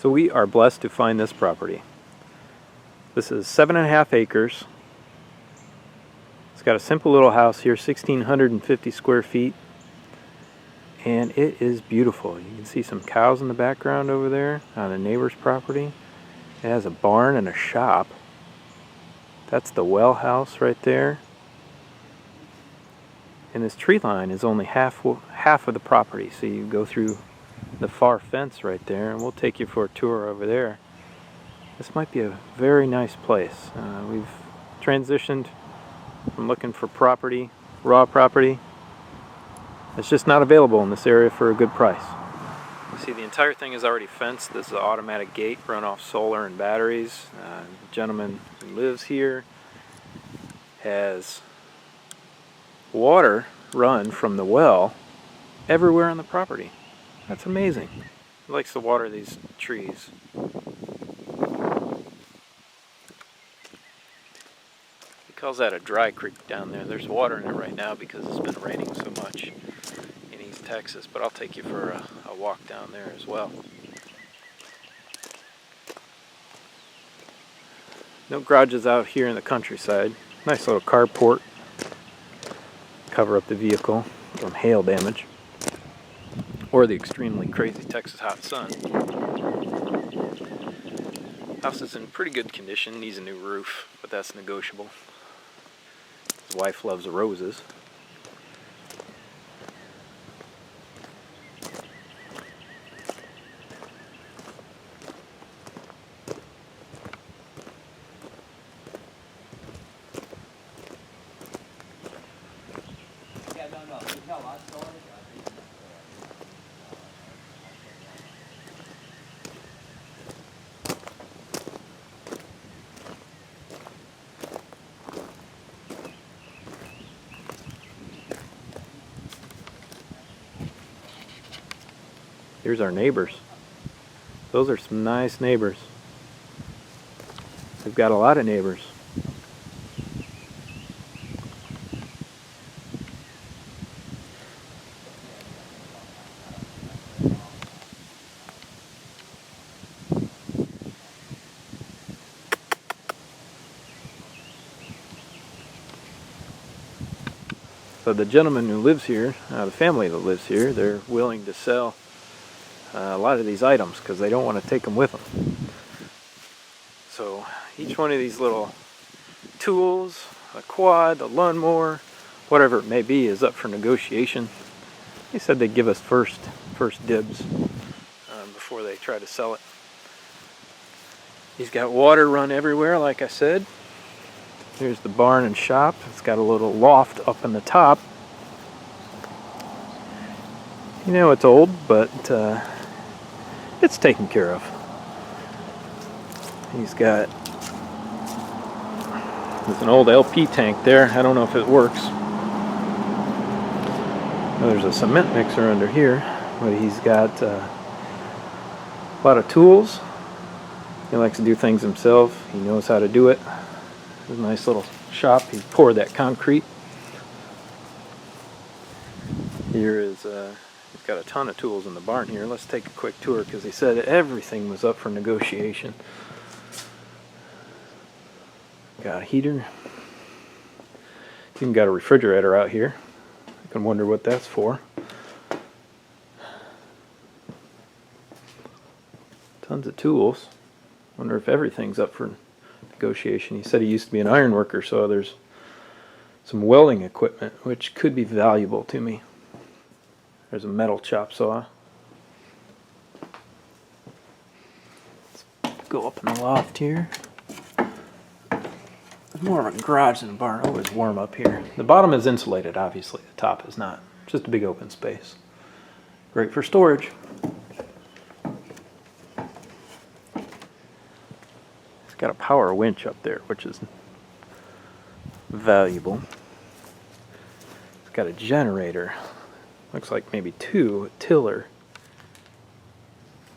So we are blessed to find this property. This is 7.5 acres. It's got a simple little house here, 1,650 square feet. And it is beautiful. You can see some cows in the background over there on a neighbor's property. It has a barn and a shop. That's the well house right there. And this tree line is only half of the property. So you go through the far fence right there, and we'll take you for a tour over there. This might be a very nice place. We've transitioned from looking for property, raw property. It's just not available in this area for a good price. You see, the entire thing is already fenced. This is an automatic gate run off solar and batteries. The gentleman who lives here has water run from the well everywhere on the property. That's amazing. He likes to water these trees. He calls that a dry creek down there. There's water in it right now because it's been raining so much in East Texas, but I'll take you for a walk down there as well. No garages out here in the countryside. Nice little carport. Cover up the vehicle from hail damage or the extremely crazy Texas hot sun. House is in pretty good condition, needs a new roof, but that's negotiable. His wife loves roses. Here's our neighbors. Those are some nice neighbors. We've got a lot of neighbors. So the gentleman who lives here, the family that lives here, they're willing to sell a lot of these items because they don't want to take them with them. So each one of these little tools, a quad, a lawnmower, whatever it may be, is up for negotiation. They said they'd give us first dibs before they try to sell it. He's got water run everywhere, like I said. Here's the barn and shop. It's got a little loft up in the top. You know, it's old, but it's taken care of. He's got, there's an old LP tank there. I don't know if it works. There's a cement mixer under here, but he's got a lot of tools. He likes to do things himself. He knows how to do it. There's a nice little shop. He poured that concrete. Here is, he's got a ton of tools in the barn here. Let's take a quick tour because he said everything was up for negotiation. Got a heater. Even got a refrigerator out here. I can wonder what that's for. Tons of tools. Wonder if everything's up for negotiation. He said he used to be an iron worker, so there's some welding equipment which could be valuable to me. There's a metal chop saw. Let's go up in the loft here. It's more of a garage than a barn. Always warm up here. The bottom is insulated, obviously. The top is not. Just a big open space. Great for storage. It's got a power winch up there, which is valuable. It's got a generator. Looks like maybe two, a tiller.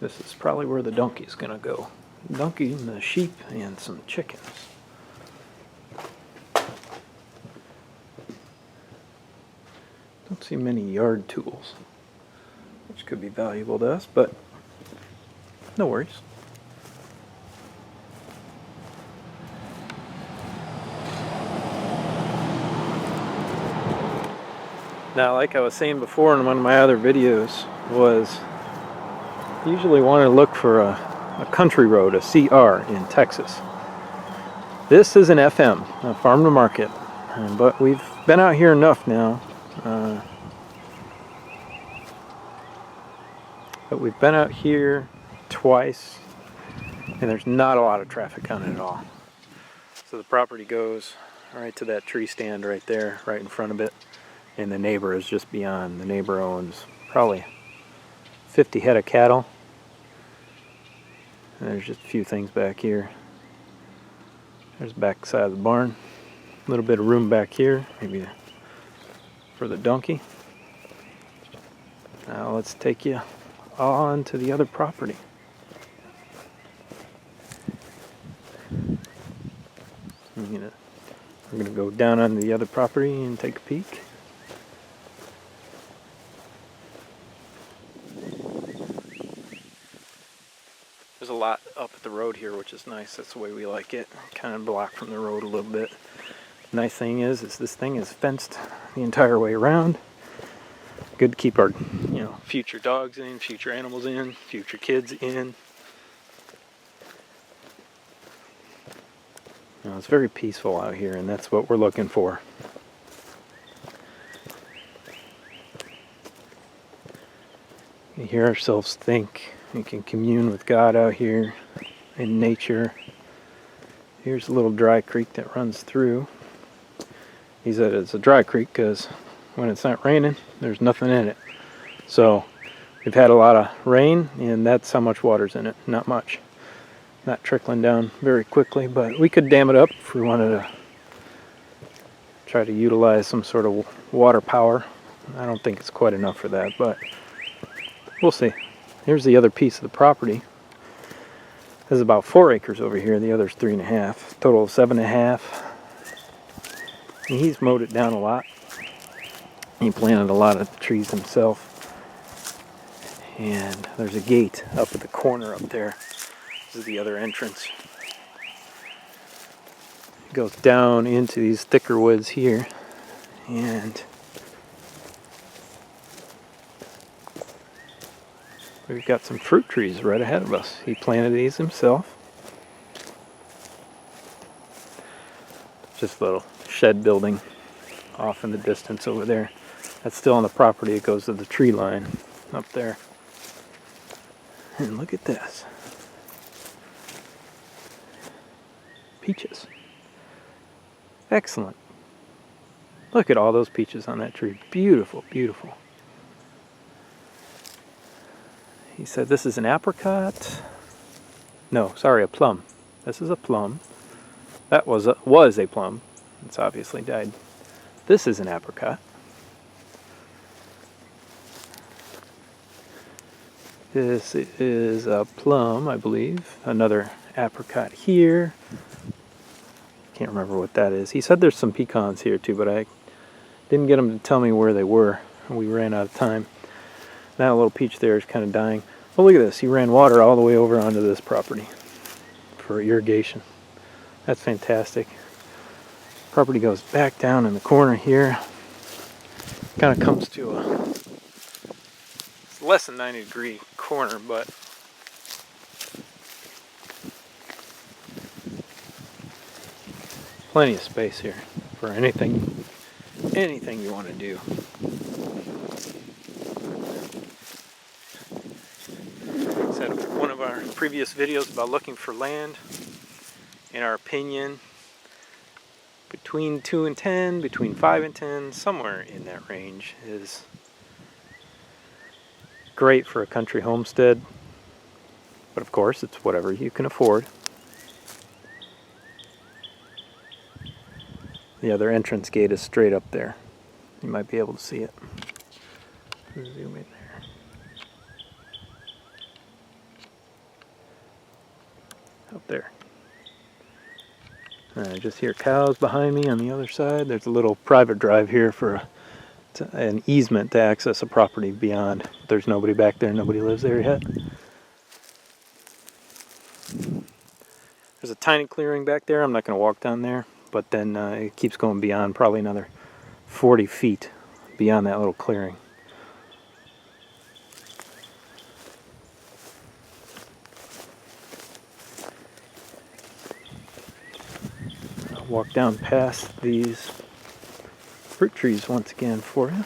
This is probably where the donkey's gonna go. The donkey and the sheep and some chickens. Don't see many yard tools, which could be valuable to us, but no worries. Now, like I was saying before in one of my other videos, was usually want to look for a country road, a CR in Texas. This is an FM, a farm to market, but we've been out here enough now. But we've been out here twice, and there's not a lot of traffic on it at all. So the property goes right to that tree stand right there, right in front of it, and the neighbor is just beyond. The neighbor owns probably 50 head of cattle, and there's just a few things back here. There's the back side of the barn, a little bit of room back here, maybe for the donkey. Now let's take you on to the other property. We're gonna go down on the other property and take a peek. There's a lot up at the road here, which is nice. That's the way we like it. Kind of blocked from the road a little bit. Nice thing is this thing is fenced the entire way around. Good to keep our, future dogs in, future animals in, future kids in. It's very peaceful out here, and that's what we're looking for. We hear ourselves think. We can commune with God out here in nature. Here's a little dry creek that runs through. He said it's a dry creek because when it's not raining, there's nothing in it. So we've had a lot of rain, and that's how much water's in it. Not much. Not trickling down very quickly, but we could dam it up if we wanted to try to utilize some sort of water power. I don't think it's quite enough for that, but we'll see. Here's the other piece of the property. There's about 4 acres over here. The other's 3.5. Total of 7.5. And he's mowed it down a lot. He planted a lot of trees himself. And there's a gate up at the corner up there. This is the other entrance. It goes down into these thicker woods here. And we've got some fruit trees right ahead of us. He planted these himself. Just a little shed building off in the distance over there. That's still on the property. It goes to the tree line up there. And look at this. Peaches. Excellent. Look at all those peaches on that tree. Beautiful, beautiful. He said this is an apricot. No, sorry, a plum. This is a plum. That was a plum. It's obviously died. This is an apricot. This is a plum, I believe. Another apricot here. Can't remember what that is. He said there's some pecans here too, but I didn't get him to tell me where they were. We ran out of time. That little peach there is kind of dying. Oh, look at this. He ran water all the way over onto this property for irrigation. That's fantastic. Property goes back down in the corner here. Kind of comes to a less than 90-degree corner, but plenty of space here for anything you want to do. Said one of our previous videos about looking for land. In our opinion, between 2 and 10, between 5 and 10, somewhere in that range is great for a country homestead. But of course, it's whatever you can afford. The other entrance gate is straight up there. You might be able to see it. Zoom in there. Up there. I just hear cows behind me on the other side. There's a little private drive here for an easement to access a property beyond. There's nobody back there. Nobody lives there yet. There's a tiny clearing back there. I'm not going to walk down there. But then it keeps going beyond probably another 40 feet beyond that little clearing. I'll walk down past these fruit trees once again for you.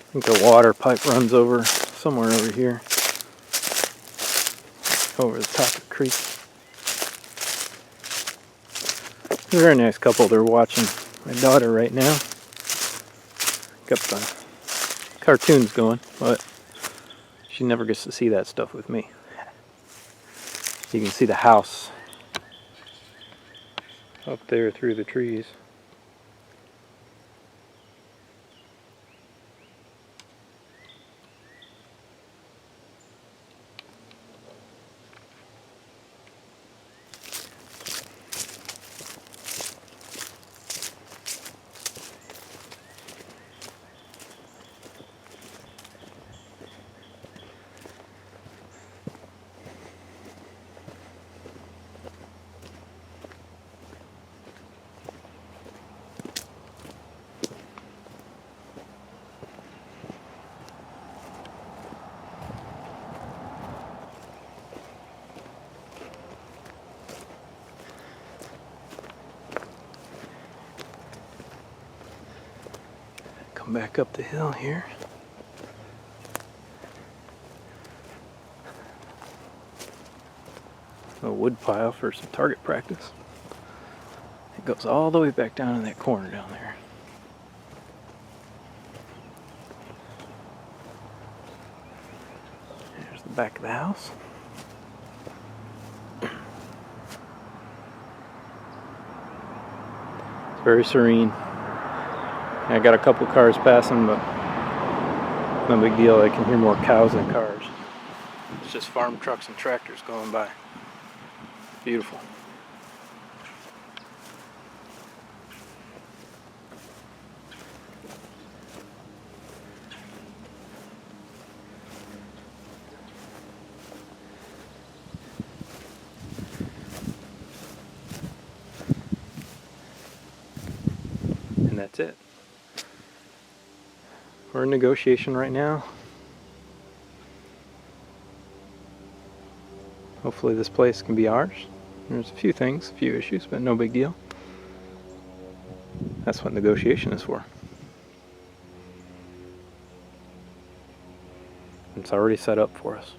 I think the water pipe runs over somewhere over here, over the top of the creek. A very nice couple. They're watching my daughter right now. Got the cartoons going, but she never gets to see that stuff with me. You can see the house up there through the trees. Come back up the hill here. A wood pile for some target practice. It goes all the way back down in that corner down there. There's the back of the house. It's very serene. I got a couple cars passing, but no big deal. I can hear more cows than cars. It's just farm trucks and tractors going by. Beautiful. And that's it. We're in negotiation right now. Hopefully this place can be ours. There's a few things, a few issues, but no big deal. That's what negotiation is for. It's already set up for us.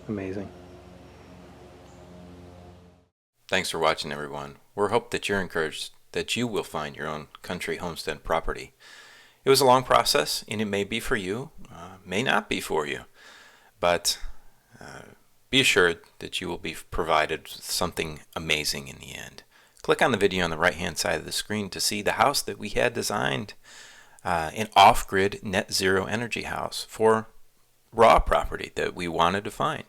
Amazing. Thanks for watching, everyone. We hope that you're encouraged that you will find your own country homestead property. It was a long process, and it may be for you, may not be for you, but be assured that you will be provided with something amazing in the end. Click on the video on the right-hand side of the screen to see the house that we had designed, an off-grid net zero energy house for raw property that we wanted to find.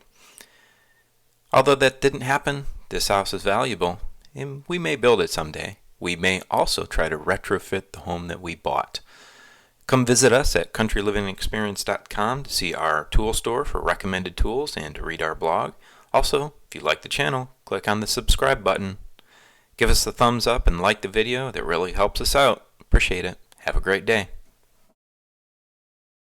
Although that didn't happen, this house is valuable, and we may build it someday. We may also try to retrofit the home that we bought. Come visit us at countrylivingexperience.com to see our tool store for recommended tools and to read our blog. Also, if you like the channel, click on the subscribe button. Give us a thumbs up and like the video. That really helps us out. Appreciate it. Have a great day.